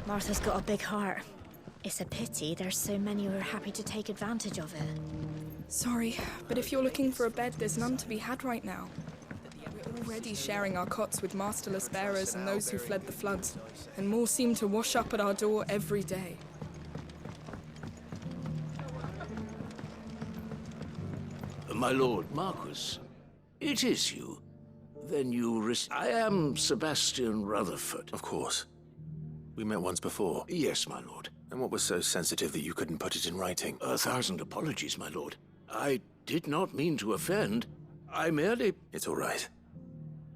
Martha's got a big heart. It's a pity there's so many who are happy to take advantage of it. Sorry, but if you're looking for a bed, there's none to be had right now. We're already sharing our cots with masterless bearers and those who fled the floods, and more seem to wash up at our door every day. My lord Marquis, it is you. Then I am Sebastian Rutherford. Of course. We met once before. Yes, my lord. And what was so sensitive that you couldn't put it in writing? 1,000 apologies, my lord. I did not mean to offend. I merely... It's all right.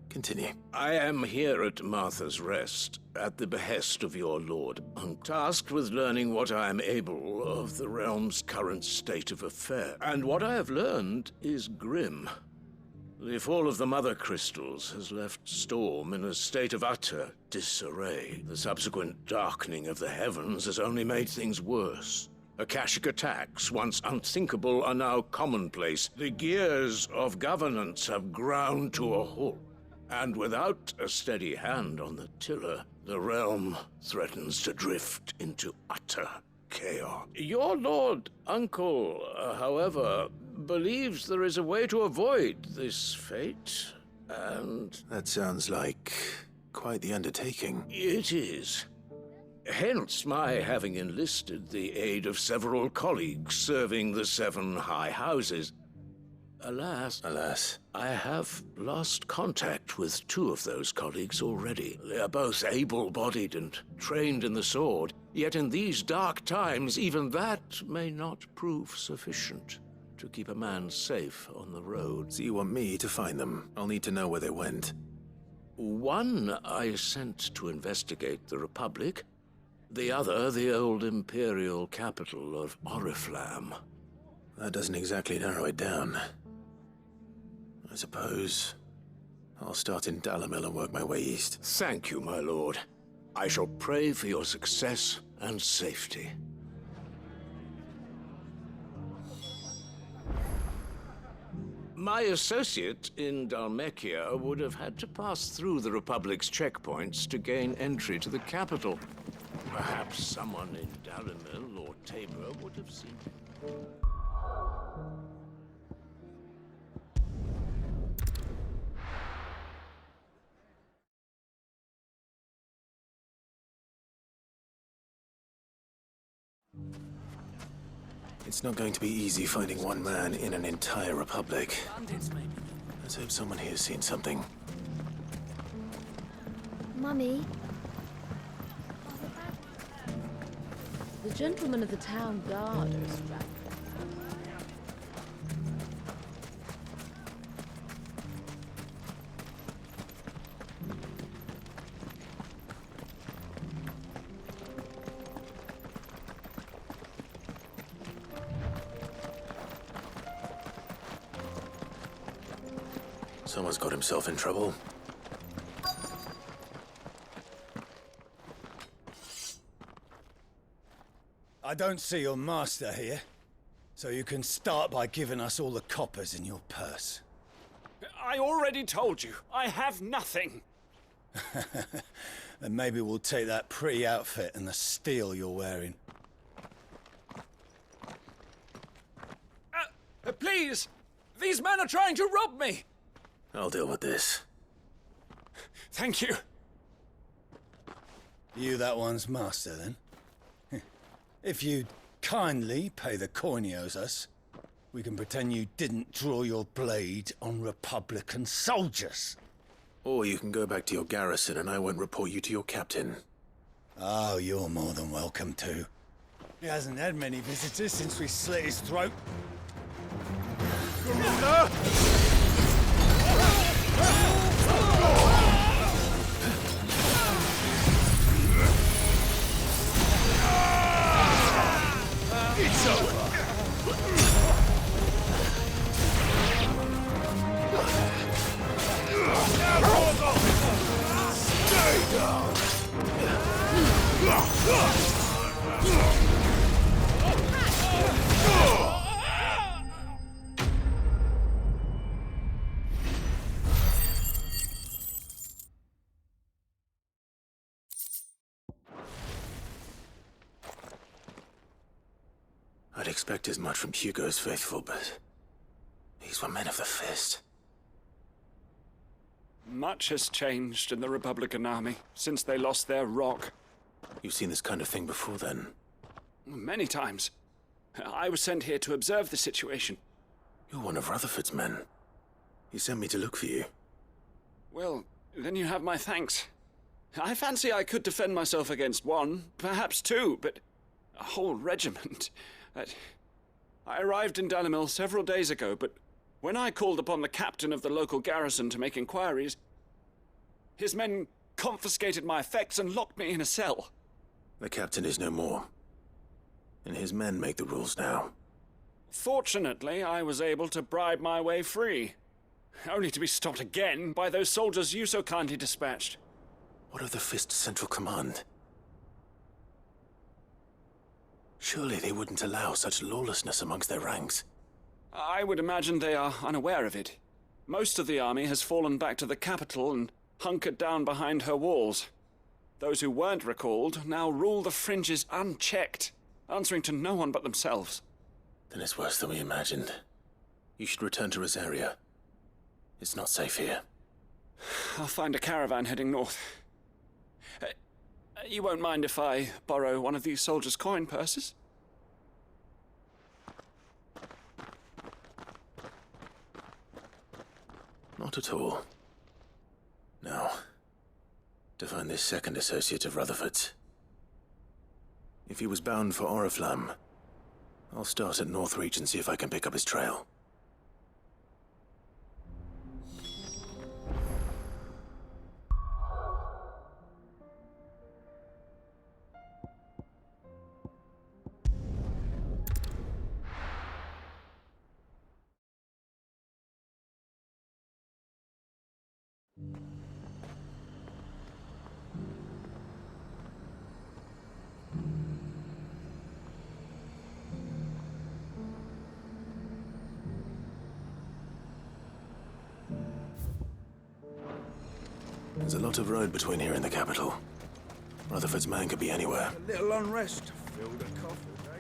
Continue. I am here at Martha's Rest, at the behest of your lord, tasked with learning what I am able of the realm's current state of affair. And what I have learned is grim. The fall of the Mother Crystals has left Storm in a state of utter disarray. The subsequent darkening of the heavens has only made things worse. Akashic attacks, once unthinkable, are now commonplace. The gears of governance have ground to a halt. And without a steady hand on the tiller, the realm threatens to drift into utter chaos. Your lord uncle, however, believes there is a way to avoid this fate, and... That sounds like quite the undertaking. It is. Hence my having enlisted the aid of several colleagues serving the 7 high houses. Alas, I have lost contact with 2 of those colleagues already. They are both able-bodied and trained in the sword, yet in these dark times, even that may not prove sufficient to keep a man safe on the road. So you want me to find them? I'll need to know where they went. One I sent to investigate the Republic, the other the old Imperial capital of Oriflamme. That doesn't exactly narrow it down. I suppose I'll start in Dalamil and work my way east. Thank you, my lord. I shall pray for your success and safety. My associate in Dhalmekia would have had to pass through the Republic's checkpoints to gain entry to the capital. Perhaps someone in Dalamil or Tabor would have seen him. It's not going to be easy finding one man in an entire republic. Let's hope someone here's seen something. Mummy? The gentlemen of the town guard are strapped. Someone's got himself in trouble. I don't see your master here, so you can start by giving us all the coppers in your purse. I already told you, I have nothing. Then maybe we'll take that pretty outfit and the steel you're wearing. Please! These men are trying to rob me! I'll deal with this. Thank you. You that one's master, then? If you'd kindly pay the coin he owes us, we can pretend you didn't draw your blade on Republican soldiers. Or you can go back to your garrison and I won't report you to your captain. Oh, you're more than welcome to. He hasn't had many visitors since we slit his throat. It's over! Stay down! expect as much from Hugo's faithful, but these were men of the fist. Much has changed in the Republican army since they lost their rock. You've seen this kind of thing before, then? Many times. I was sent here to observe the situation. You're one of Rutherford's men. He sent me to look for you. Well, then you have my thanks. I fancy I could defend myself against one, perhaps two, but a whole regiment. I arrived in Dalimil several days ago, but when I called upon the captain of the local garrison to make inquiries, his men confiscated my effects and locked me in a cell. The captain is no more, and his men make the rules now. Fortunately, I was able to bribe my way free, only to be stopped again by those soldiers you so kindly dispatched. What of the Fist's central command? Surely they wouldn't allow such lawlessness amongst their ranks. I would imagine they are unaware of it. Most of the army has fallen back to the capital and hunkered down behind her walls. Those who weren't recalled now rule the fringes unchecked, answering to no one but themselves. Then it's worse than we imagined. You should return to Rosaria. It's not safe here. I'll find a caravan heading north. You won't mind if I borrow one of these soldiers' coin purses? Not at all. Now, to find this second associate of Rutherford's. If he was bound for Oriflamme, I'll start at Northreach and see if I can pick up his trail. There's a lot of road between here and the capital. Rutherford's man could be anywhere. A little unrest filled a coffin, eh?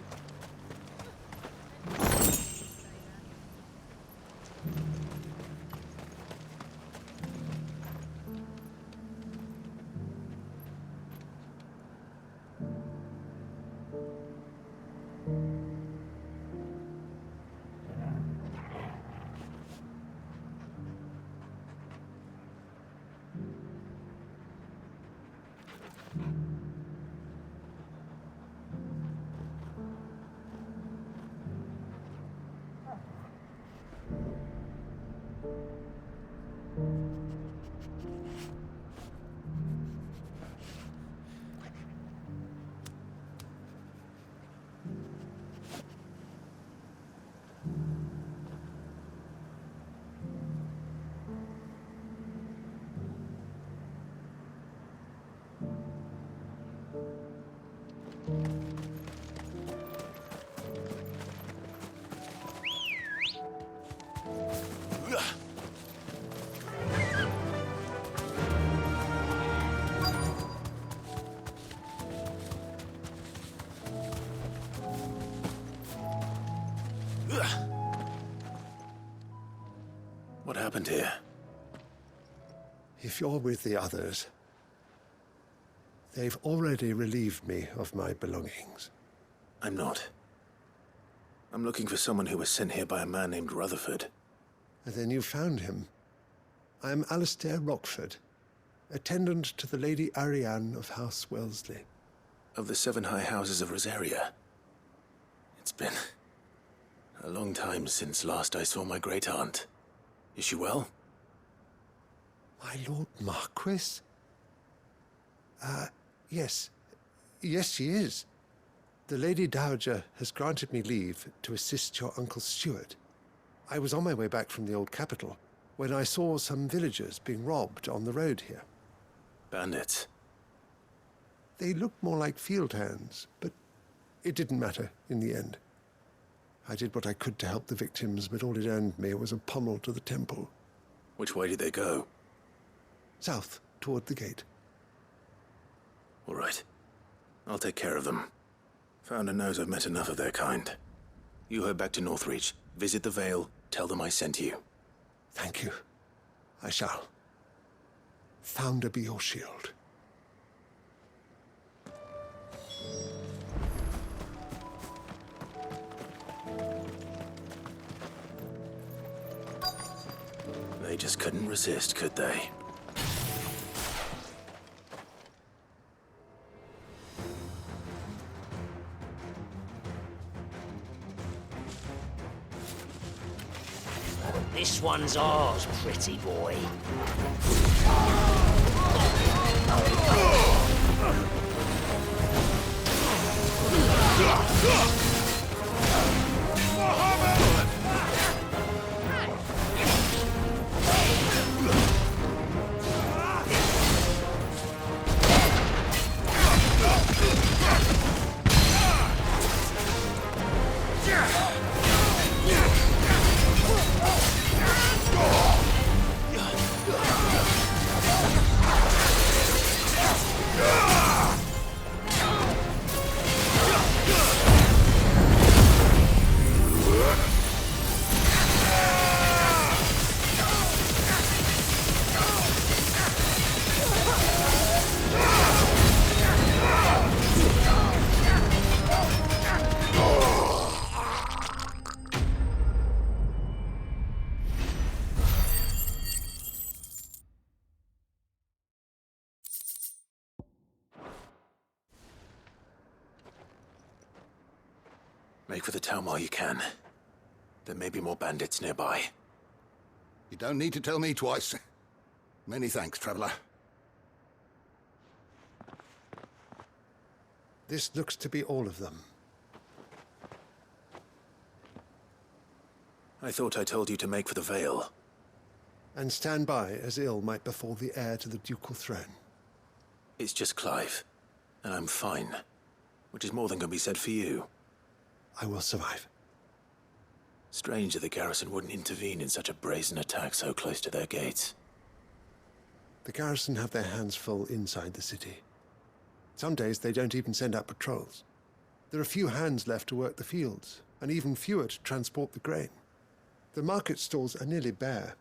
What happened here? If you're with the others, they've already relieved me of my belongings. I'm not. I'm looking for someone who was sent here by a man named Rutherford. And then you found him. I am Alistair Rockford, attendant to the Lady Ariane of House Wellesley. Of the 7 high houses of Rosaria. It's been a long time since last I saw my great-aunt. Is she well? My Lord Marquis? Yes. Yes, she is. The Lady Dowager has granted me leave to assist your Uncle Stuart. I was on my way back from the old capital when I saw some villagers being robbed on the road here. Bandits? They looked more like field hands, but it didn't matter in the end. I did what I could to help the victims, but all it earned me was a pommel to the temple. Which way did they go? South, toward the gate. All right. I'll take care of them. Founder knows I've met enough of their kind. You head back to Northreach. Visit the Vale. Tell them I sent you. Thank you. I shall. Founder be your shield. They just couldn't resist, could they? This one's ours, pretty boy. Make for the town while you can. There may be more bandits nearby. You don't need to tell me twice. Many thanks, traveler. This looks to be all of them. I thought I told you to make for the Vale. And stand by as ill might befall the heir to the ducal throne. It's just Clive, and I'm fine. Which is more than can be said for you. I will survive. Strange that the garrison wouldn't intervene in such a brazen attack so close to their gates. The garrison have their hands full inside the city. Some days they don't even send out patrols. There are few hands left to work the fields, and even fewer to transport the grain. The market stalls are nearly bare,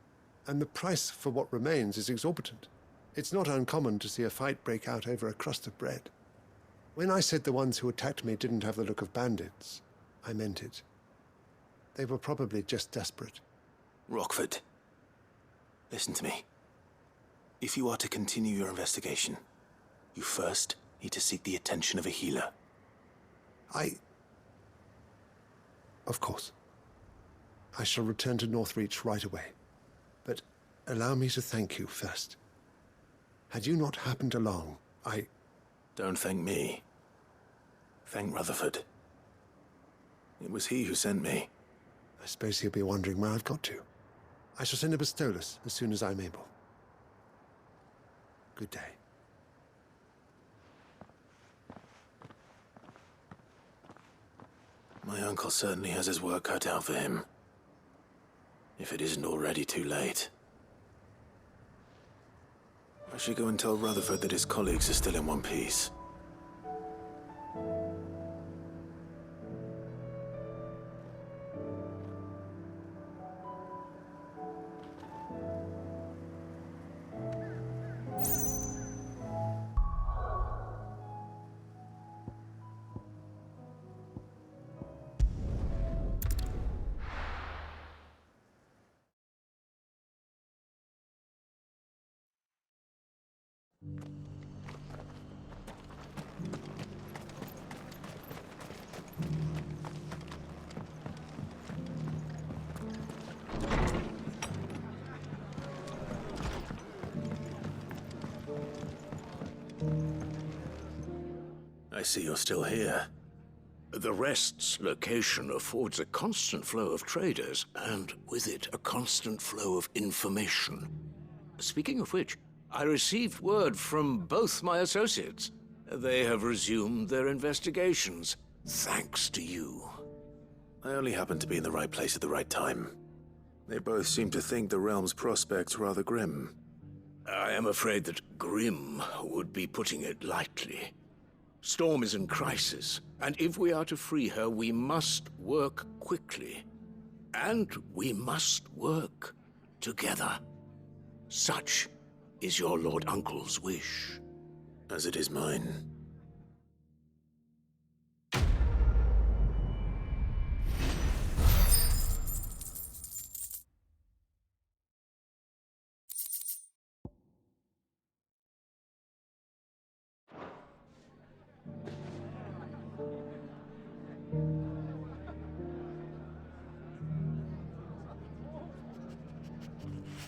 and the price for what remains is exorbitant. It's not uncommon to see a fight break out over a crust of bread. When I said the ones who attacked me didn't have the look of bandits, I meant it. They were probably just desperate. Rockford, listen to me. If you are to continue your investigation, you first need to seek the attention of a healer. Of course. I shall return to Northreach right away. But allow me to thank you first. Had you not happened along, Don't thank me. Thank Rutherford. It was he who sent me. I suppose he'll be wondering where I've got to. I shall send a Bastolus as soon as I'm able. Good day. My uncle certainly has his work cut out for him. If it isn't already too late. I should go and tell Rutherford that his colleagues are still in one piece. I see you're still here. The Rest's location affords a constant flow of traders, and with it, a constant flow of information. Speaking of which, I received word from both my associates. They have resumed their investigations, thanks to you. I only happened to be in the right place at the right time. They both seem to think the realm's prospects rather grim. I am afraid that grim would be putting it lightly. Storm is in crisis, and if we are to free her, we must work quickly. And we must work together. Such is your Lord Uncle's wish. As it is mine.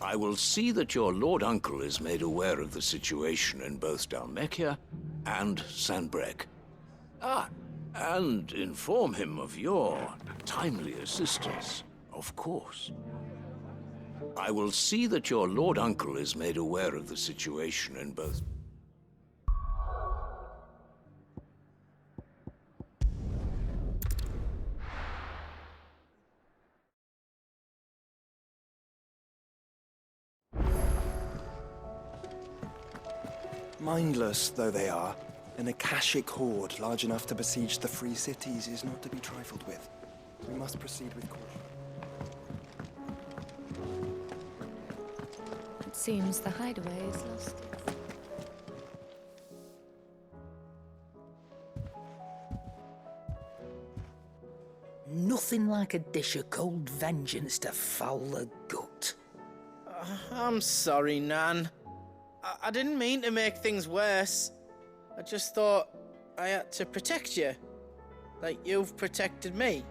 I will see that your Lord Uncle is made aware of the situation in both Dalmekia and Sanbrek. And inform him of your timely assistance, of course. I will see that your Lord Uncle is made aware of the situation in both... Mindless though they are, an Akashic horde large enough to besiege the free cities is not to be trifled with. We must proceed with caution. It seems the hideaway is lost. Nothing like a dish of cold vengeance to foul the gut. I'm sorry, Nan. I didn't mean to make things worse. I just thought I had to protect you. Like you've protected me.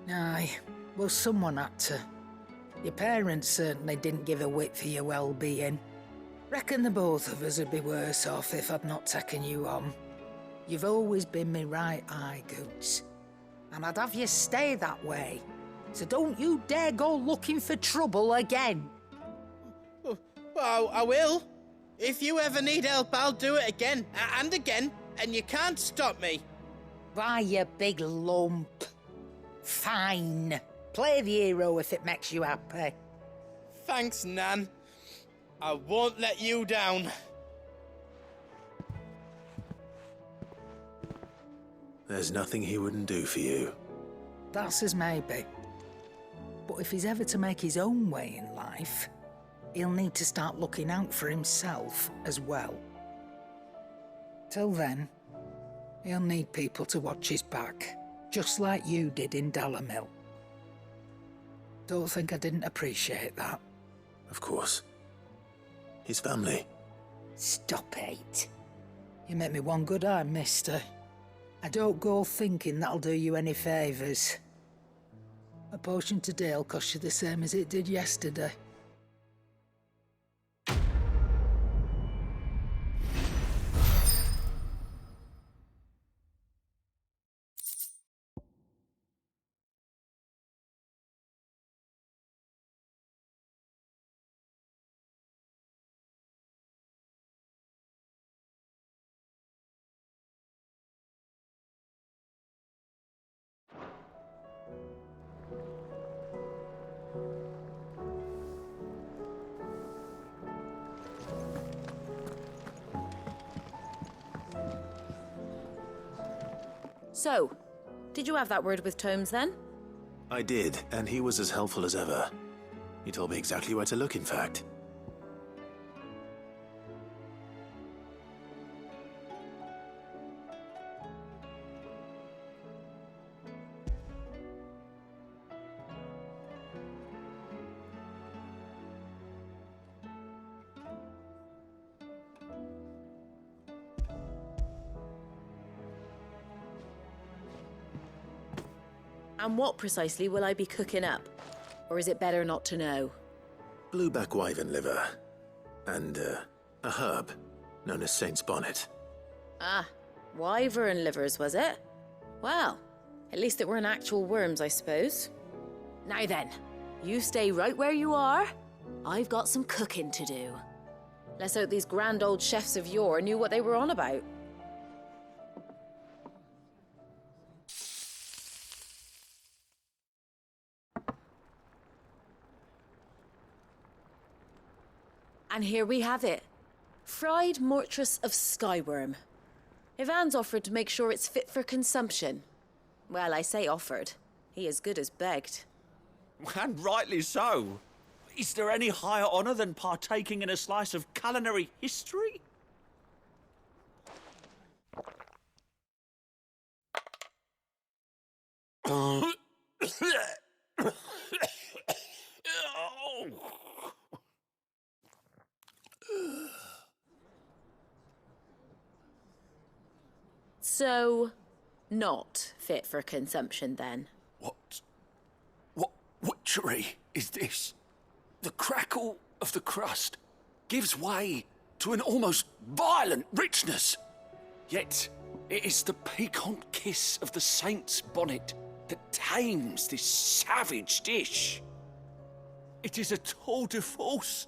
Aye, well, someone had to. Your parents certainly didn't give a whit for your well-being. Reckon the both of us would be worse off if I'd not taken you on. You've always been me right eye, Goots. And I'd have you stay that way. So don't you dare go looking for trouble again. Well, I will. If you ever need help, I'll do it again and again, and you can't stop me. Why, you big lump. Fine. Play the hero if it makes you happy. Thanks, Nan. I won't let you down. There's nothing he wouldn't do for you. That's as maybe. But if he's ever to make his own way in life, he'll need to start looking out for himself as well. Till then, he'll need people to watch his back, just like you did in Dalamil. Don't think I didn't appreciate that. Of course. His family. Stop it. You make me one good eye, mister. I don't go thinking that'll do you any favours. A potion today'll cost you the same as it did yesterday. So, did you have that word with Tomes then? I did, and he was as helpful as ever. He told me exactly where to look, in fact. And what precisely will I be cooking up? Or is it better not to know? Blueback wyvern liver. And, a herb known as Saint's Bonnet. Ah, wyvern livers, was it? Well, at least it weren't actual worms, I suppose. Now then, you stay right where you are. I've got some cooking to do. Let's hope these grand old chefs of yore knew what they were on about. And here we have it. Fried mortress of skyworm. Ivan's offered to make sure it's fit for consumption. Well, I say offered. He as good as begged. And rightly so. Is there any higher honour than partaking in a slice of culinary history? So, not fit for consumption then? What witchery is this? The crackle of the crust gives way to an almost violent richness. Yet, it is the piquant kiss of the saint's bonnet that tames this savage dish. It is a tour de force,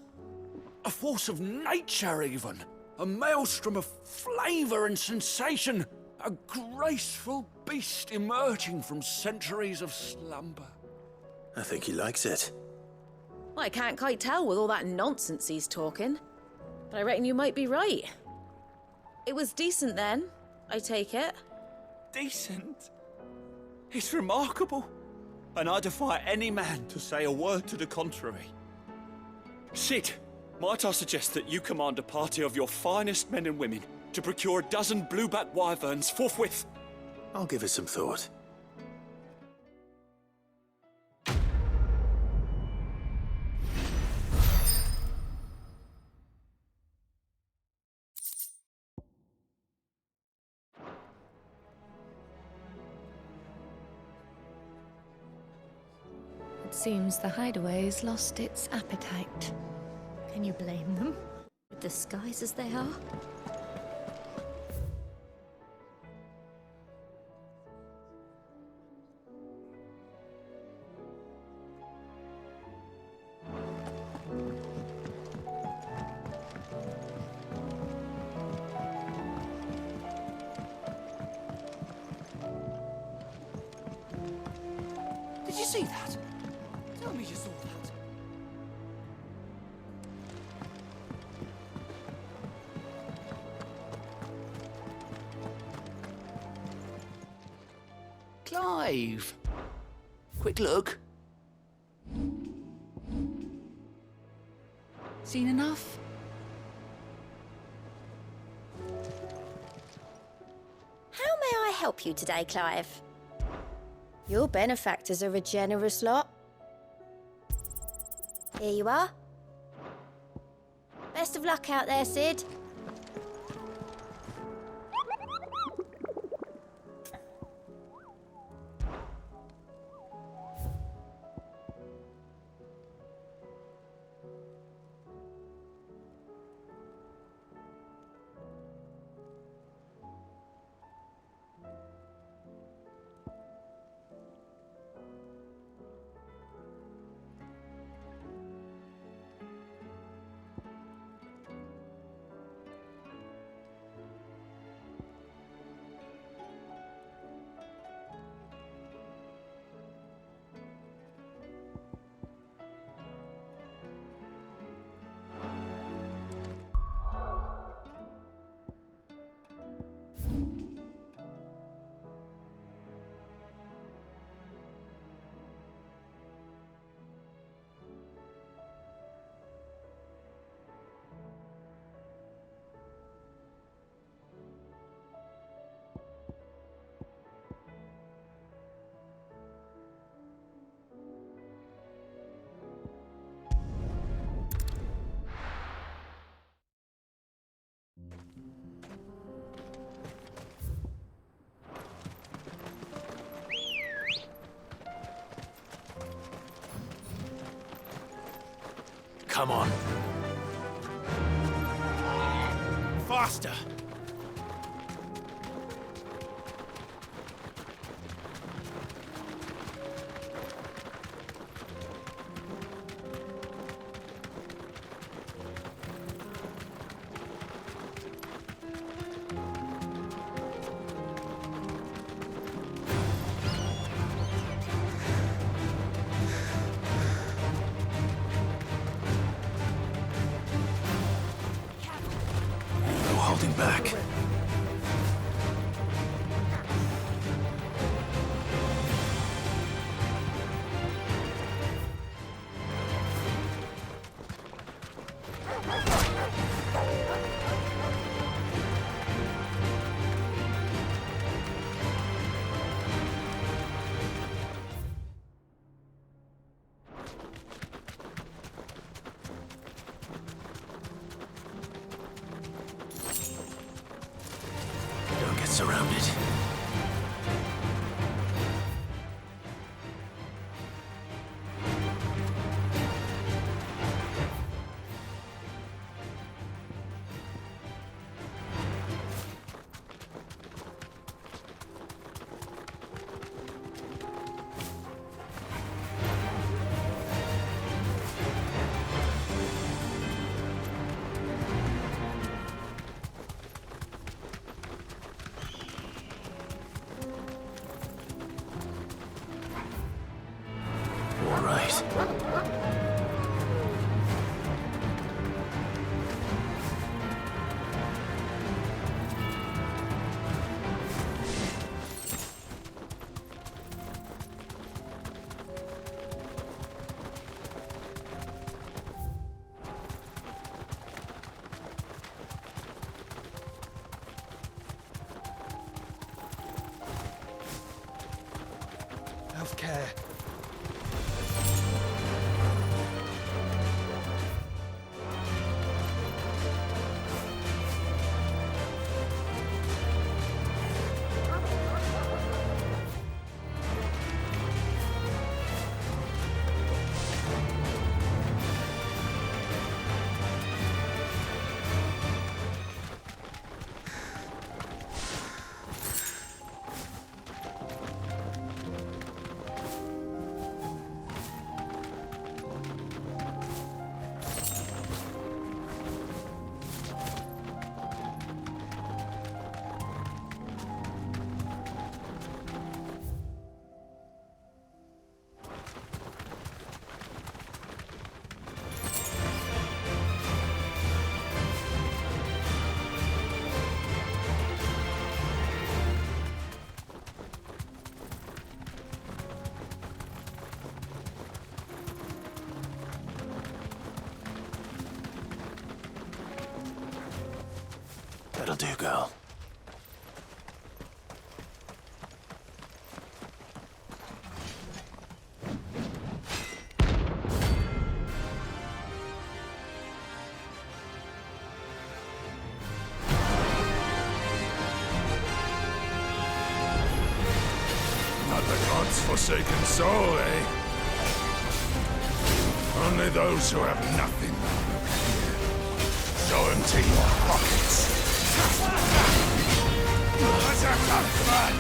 a force of nature even, a maelstrom of flavour and sensation, a graceful beast emerging from centuries of slumber. I think he likes it. Well, I can't quite tell with all that nonsense he's talking, but I reckon you might be right. It was decent then, I take it. Decent? It's remarkable, and I defy any man to say a word to the contrary. Sid, might I suggest that you command a party of your finest men and women to procure a dozen blueback wyverns forthwith? I'll give it some thought. It seems the hideaway's lost its appetite. Can you blame them? Disguised as they are? Did you see that? Tell me you saw that. Clive! Quick look. Seen enough? How may I help you today, Clive? Your benefactors are a generous lot. Here you are. Best of luck out there, Sid. Come on. Faster! No holding back. surrounded. All right. Healthcare. That'll do, girl. Not the god's forsaken soul, eh? Only those who have nothing look here. Show him to your pockets. Let's have some fun!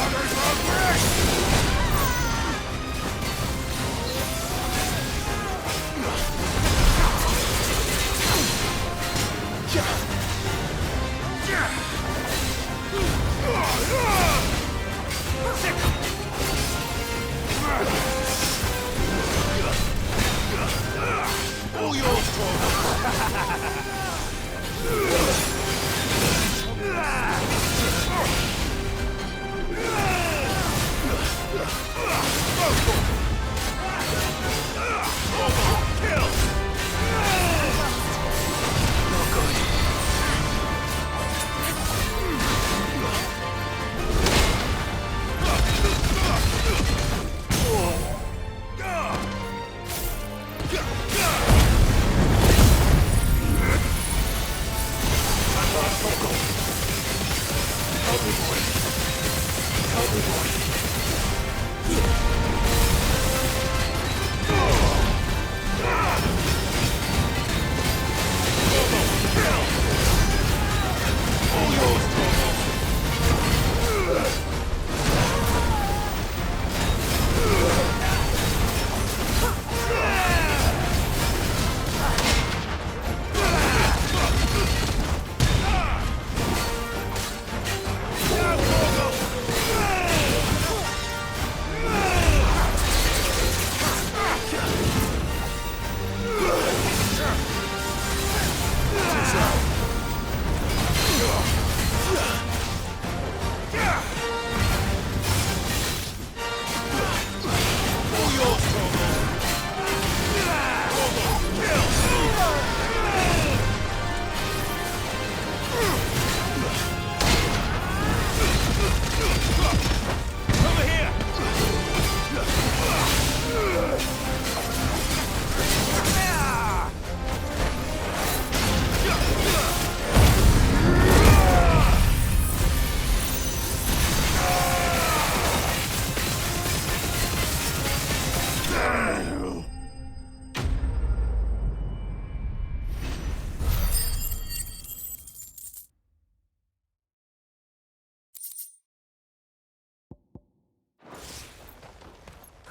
Others are fresh! All yours,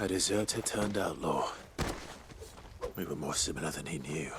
A deserter turned outlaw. We were more similar than he knew.